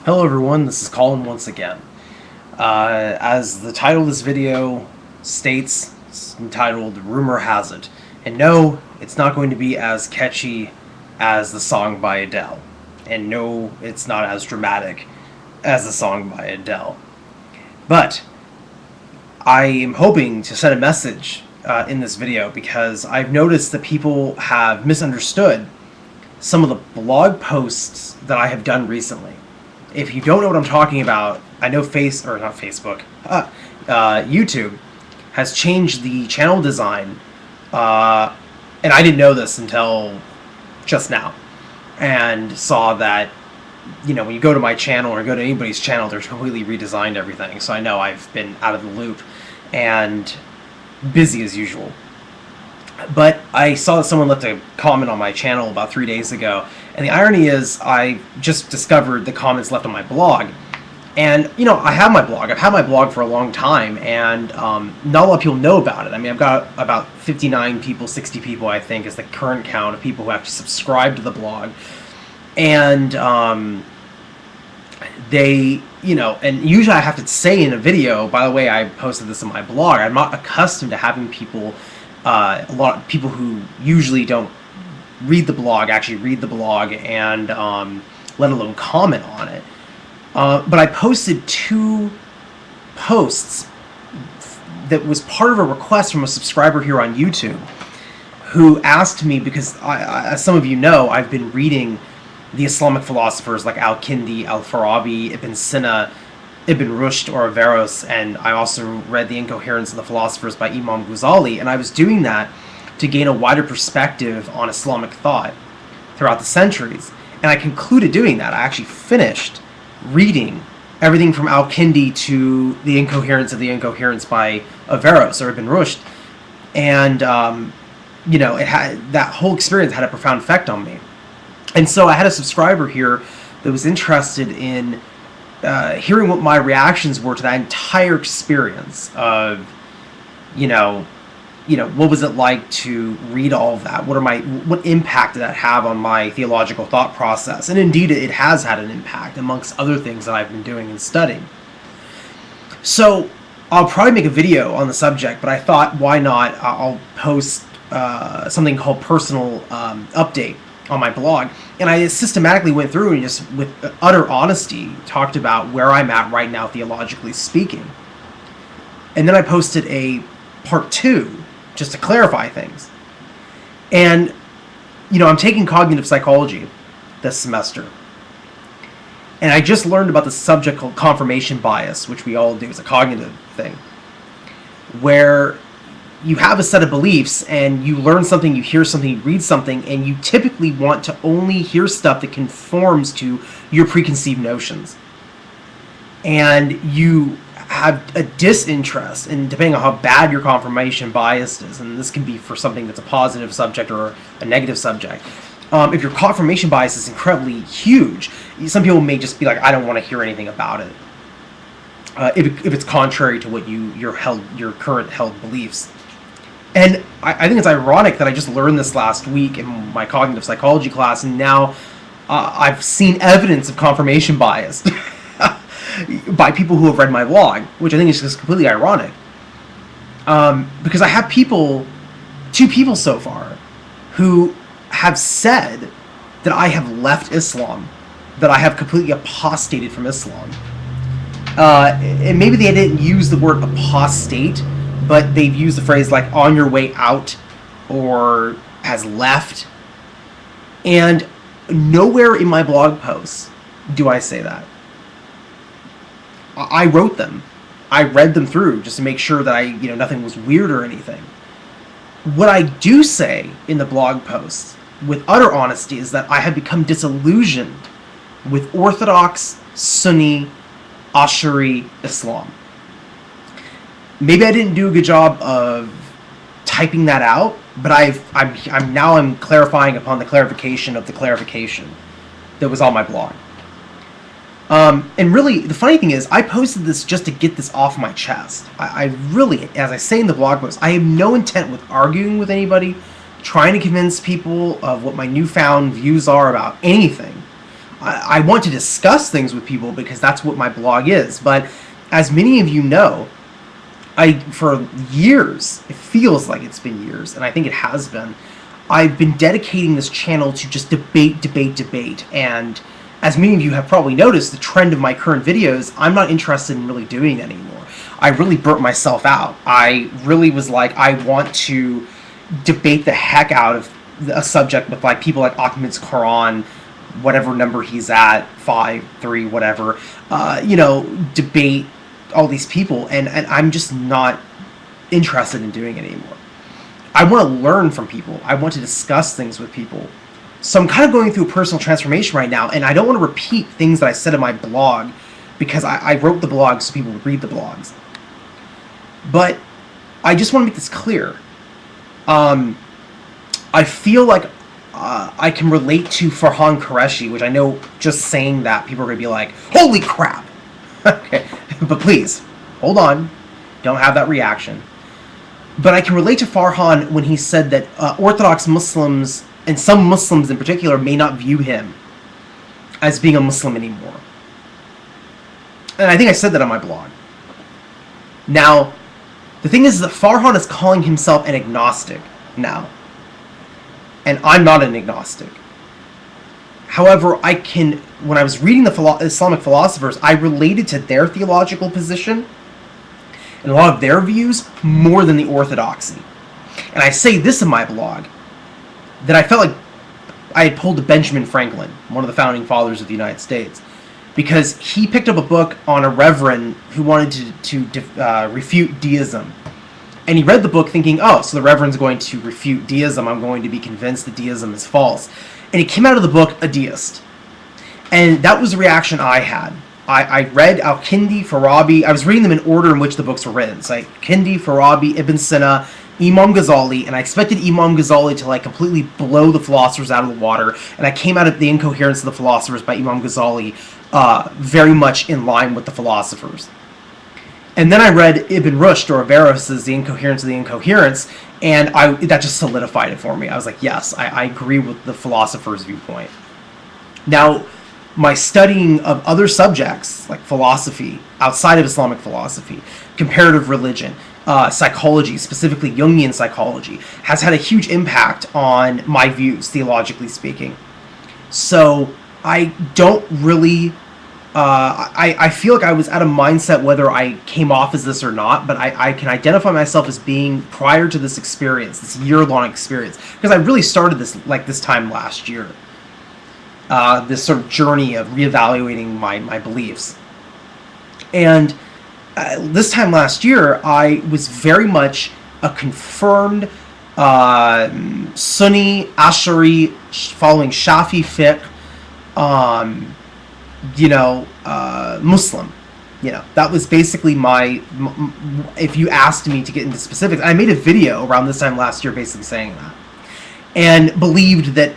Hello everyone, this is Colin once again. As the title of this video states, it's entitled Rumor Has It. And no, it's not going to be as catchy as the song by Adele. And no, it's not as dramatic as the song by Adele. But I am hoping to send a message in this video because I've noticed that people have misunderstood some of the blog posts that I have done recently. If you don't know what I'm talking about, I know YouTube has changed the channel design, and I didn't know this until just now, and saw that, when you go to my channel or go to anybody's channel, they're completely redesigned everything, so I know I've been out of the loop and busy as usual. But I saw that someone left a comment on my channel about 3 days ago, and the irony is I just discovered the comments left on my blog. And, I have my blog. I've had my blog for a long time, and not a lot of people know about it. I mean, I've got about 59 people, 60 people, I think, is the current count of people who actually subscribe to the blog. And they, and usually I have to say in a video, by the way, I posted this on my blog, I'm not accustomed to having people, a lot of people who usually don't read the blog actually read the blog and let alone comment on it. But I posted 2 posts that was part of a request from a subscriber here on YouTube who asked me, because as some of you know, I've been reading the Islamic philosophers like Al-Kindi, Al-Farabi, Ibn Sina, Ibn Rushd, or Averroes, and I also read The Incoherence of the Philosophers by Imam Ghazali, and I was doing that to gain a wider perspective on Islamic thought throughout the centuries. And I concluded doing that. I actually finished reading everything from Al-Kindi to The Incoherence of the Incoherence by Averroes or Ibn Rushd, and it had, that whole experience had a profound effect on me. And so I had a subscriber here that was interested in hearing what my reactions were to that entire experience of, what was it like to read all of that? What impact did that have on my theological thought process? And indeed, it has had an impact, amongst other things that I've been doing and studying. So I'll probably make a video on the subject, but I thought, why not? I'll post something called Personal Update on my blog, and I systematically went through and just, with utter honesty, talked about where I'm at right now theologically speaking. And then I posted a part 2 just to clarify things. And I'm taking cognitive psychology this semester, and I just learned about the subject called confirmation bias, which we all do. It's a cognitive thing where you have a set of beliefs and you learn something, you hear something, you read something, and you typically want to only hear stuff that conforms to your preconceived notions. And you have a disinterest, and depending on how bad your confirmation bias is, and this can be for something that's a positive subject or a negative subject, if your confirmation bias is incredibly huge, some people may just be like, I don't want to hear anything about it, if it's contrary to what your current held beliefs. And I think it's ironic that I just learned this last week in my cognitive psychology class, and now I've seen evidence of confirmation bias by people who have read my blog, which I think is just completely ironic. Because I have 2 people so far who have said that I have left Islam, that I have completely apostated from Islam. And maybe they didn't use the word apostate, but they've used the phrase like on your way out or has left. And nowhere in my blog posts do I say that. I wrote them. I read them through just to make sure that nothing was weird or anything. What I do say in the blog posts with utter honesty is that I have become disillusioned with Orthodox, Sunni, Ash'ari Islam. Maybe I didn't do a good job of typing that out, but I'm clarifying upon the clarification of the clarification that was on my blog. And really, the funny thing is, I posted this just to get this off my chest. I really, as I say in the blog post, I have no intent with arguing with anybody, trying to convince people of what my newfound views are about anything. I want to discuss things with people because that's what my blog is. But as many of you know, for years, it feels like it's been years, and I think it has been, I've been dedicating this channel to just debate. And as many of you have probably noticed, the trend of my current videos, I'm not interested in really doing that anymore. I really burnt myself out. I really was like, I want to debate the heck out of a subject with like people like Ahmed's Quran, whatever number he's at, 5, 3, whatever, debate all these people, and I'm just not interested in doing it anymore. I want to learn from people. I want to discuss things with people. So I'm kind of going through a personal transformation right now, and I don't want to repeat things that I said in my blog, because I wrote the blog so people would read the blogs. But I just want to make this clear. I feel like I can relate to Farhan Qureshi, which I know just saying that people are going to be like, holy crap! Okay, but please, hold on. Don't have that reaction. But I can relate to Farhan when he said that Orthodox Muslims, and some Muslims in particular, may not view him as being a Muslim anymore. And I think I said that on my blog. Now, the thing is that Farhan is calling himself an agnostic now. And I'm not an agnostic. However, when I was reading the Islamic philosophers, I related to their theological position and a lot of their views more than the orthodoxy. And I say this in my blog, that I felt like I had pulled a Benjamin Franklin, one of the founding fathers of the United States, because he picked up a book on a reverend who wanted to refute deism. And he read the book thinking, oh, so the reverend's going to refute deism. I'm going to be convinced that deism is false. And he came out of the book a deist. And that was the reaction I had. I read Al-Kindi, Farabi. I was reading them in order in which the books were written. So Kindi, Farabi, Ibn Sina, Imam Ghazali, and I expected Imam Ghazali to like completely blow the philosophers out of the water. And I came out of The Incoherence of the Philosophers by Imam Ghazali very much in line with the philosophers. And then I read Ibn Rushd, or Averroes' The Incoherence of the Incoherence, and that just solidified it for me. I was like, yes, I agree with the philosopher's viewpoint. Now, my studying of other subjects, like philosophy, outside of Islamic philosophy, comparative religion, psychology, specifically Jungian psychology, has had a huge impact on my views, theologically speaking. So I don't really... I feel like I was at a mindset whether I came off as this or not, but I can identify myself as being, prior to this experience, this year-long experience, because I really started this time last year. This sort of journey of reevaluating my beliefs. And this time last year, I was very much a confirmed Sunni, Ash'ari, following Shafi fiqh, Muslim. That was basically if you asked me to get into specifics, I made a video around this time last year basically saying that. And believed that,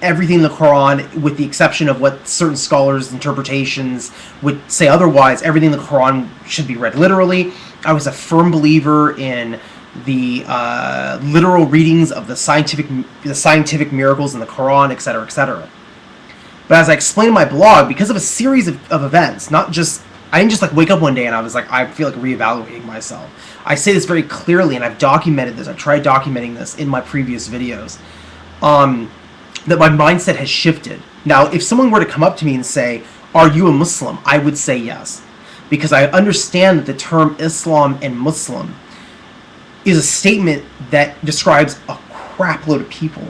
everything in the Quran, with the exception of what certain scholars' interpretations would say otherwise, everything in the Quran should be read literally. I was a firm believer in the literal readings of the scientific miracles in the Quran, etc., etc. But as I explained in my blog, because of a series of events, I didn't just wake up one day and I was like, I feel like reevaluating myself. I say this very clearly, and I've documented this. I've tried documenting this in my previous videos, that my mindset has shifted. Now, if someone were to come up to me and say, are you a Muslim? I would say yes. Because I understand that the term Islam and Muslim is a statement that describes a crap load of people.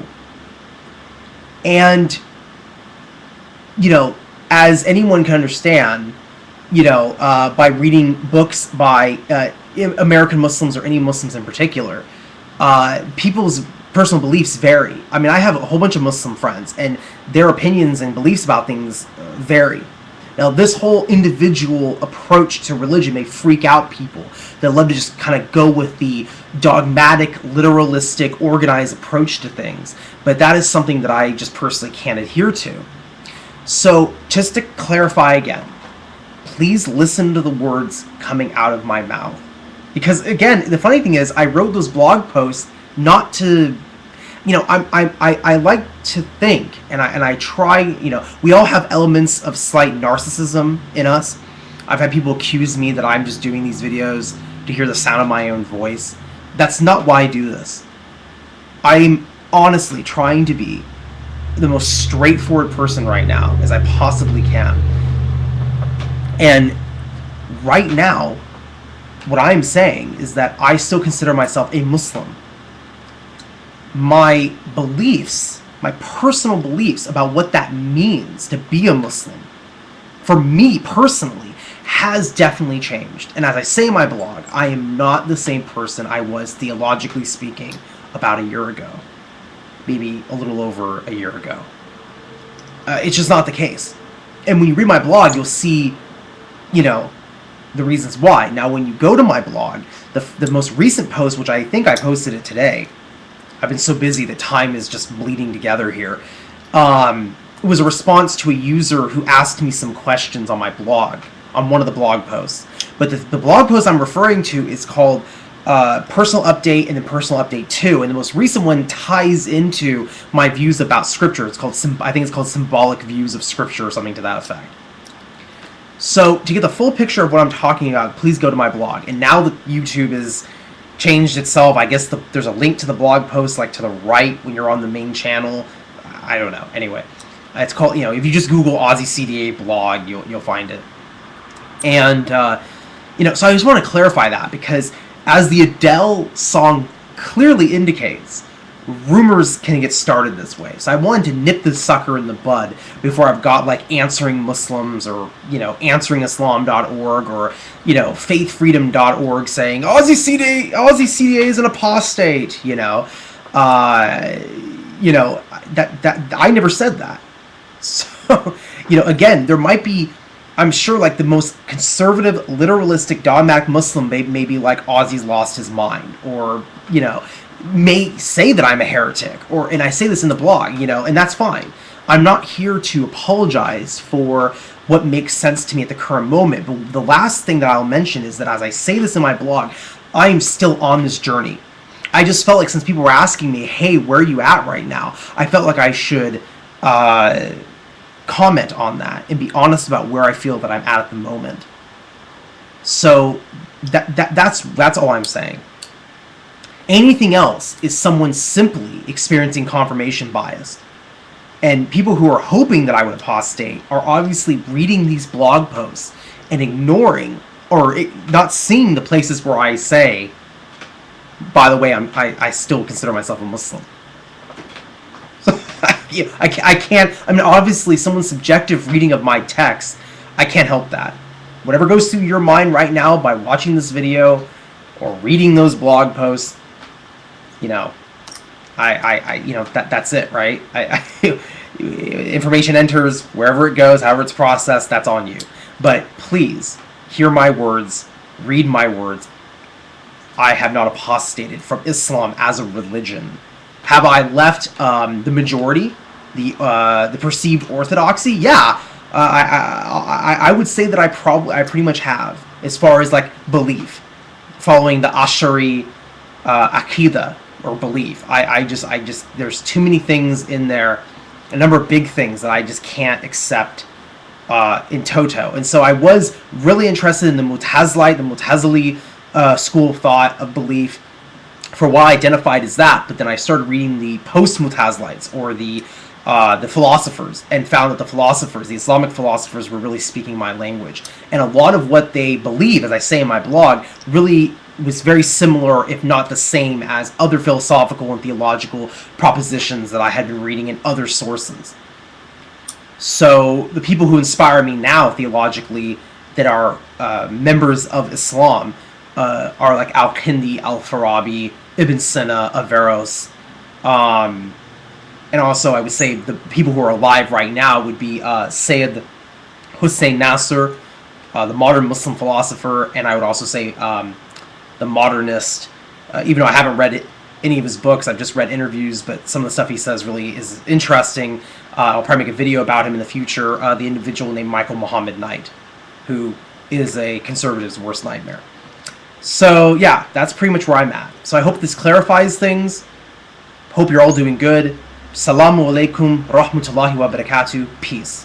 And as anyone can understand, by reading books by American Muslims or any Muslims in particular, people's personal beliefs vary. I mean, I have a whole bunch of Muslim friends, and their opinions and beliefs about things vary. Now, this whole individual approach to religion may freak out people that love to just kind of go with the dogmatic, literalistic, organized approach to things. But that is something that I just personally can't adhere to. So, just to clarify again, please listen to the words coming out of my mouth. Because, again, the funny thing is, I wrote those blog posts not to... I like to think, and I try, we all have elements of slight narcissism in us. I've had people accuse me that I'm just doing these videos to hear the sound of my own voice. That's not why I do this. I'm honestly trying to be the most straightforward person right now as I possibly can. And right now, what I'm saying is that I still consider myself a Muslim. My beliefs, my personal beliefs about what that means to be a Muslim, for me personally, has definitely changed. And as I say in my blog, I am not the same person I was, theologically speaking, about a year ago. Maybe a little over a year ago. It's just not the case. And when you read my blog, you'll see, the reasons why. Now, when you go to my blog, the most recent post, which I think I posted it today, I've been so busy that time is just bleeding together here, it was a response to a user who asked me some questions on my blog, on one of the blog posts. But the blog post I'm referring to is called Personal Update and then Personal Update 2, and the most recent one ties into my views about Scripture. I think it's called Symbolic Views of Scripture or something to that effect. So to get the full picture of what I'm talking about, please go to my blog. And now that YouTube has changed itself, I guess there's a link to the blog post like to the right when you're on the main channel. I don't know. Anyway, it's called, if you just Google Aussie CDA blog, you'll find it. And so I just want to clarify that, because as the Adele song clearly indicates, rumors can get started this way. So I wanted to nip this sucker in the bud before I've got like Answering Muslims or, AnsweringIslam.org or, FaithFreedom.org saying Aussie CDA is an apostate, that I never said that. So, again, there might be, I'm sure, like the most conservative, literalistic, dogmatic Muslim may be like, Aussie's lost his mind, or, may say that I'm a heretic, and I say this in the blog, and that's fine. I'm not here to apologize for what makes sense to me at the current moment, but the last thing that I'll mention is that as I say this in my blog, I am still on this journey. I just felt like, since people were asking me, hey, where are you at right now? I felt like I should comment on that and be honest about where I feel that I'm at the moment. So that's all I'm saying. Anything else is someone simply experiencing confirmation bias. And people who are hoping that I would apostate are obviously reading these blog posts and ignoring or not seeing the places where I say, by the way, I still consider myself a Muslim. So I can't, obviously someone's subjective reading of my text, I can't help that. Whatever goes through your mind right now by watching this video or reading those blog posts, that's it, right? Information enters wherever it goes, however it's processed, that's on you. But please, hear my words, read my words. I have not apostated from Islam as a religion. Have I left the majority, the perceived orthodoxy? Yeah, I would say that I pretty much have, as far as like belief, following the Ash'ari Aqidah or belief. I just there's too many things in there, a number of big things that I just can't accept in toto. And so I was really interested in the Mu'tazili school of thought, of belief, for what I identified as that. But then I started reading the post-Mu'tazilites, or the philosophers, and found that the Islamic philosophers, were really speaking my language. And a lot of what they believe, as I say in my blog, really was very similar, if not the same, as other philosophical and theological propositions that I had been reading in other sources. So the people who inspire me now theologically that are members of Islam are like Al-Kindi, Al-Farabi, Ibn Sina, Averroes, and also I would say the people who are alive right now would be Sayyid Hussein Nasr, the modern Muslim philosopher, and I would also say the modernist, even though I haven't read any of his books, I've just read interviews, but some of the stuff he says really is interesting. I'll probably make a video about him in the future, the individual named Michael Muhammad Knight, who is a conservative's worst nightmare. So yeah, that's pretty much where I'm at. So I hope this clarifies things. Hope you're all doing good. Assalamu alaikum rahmatullahi wa barakatuh. Peace.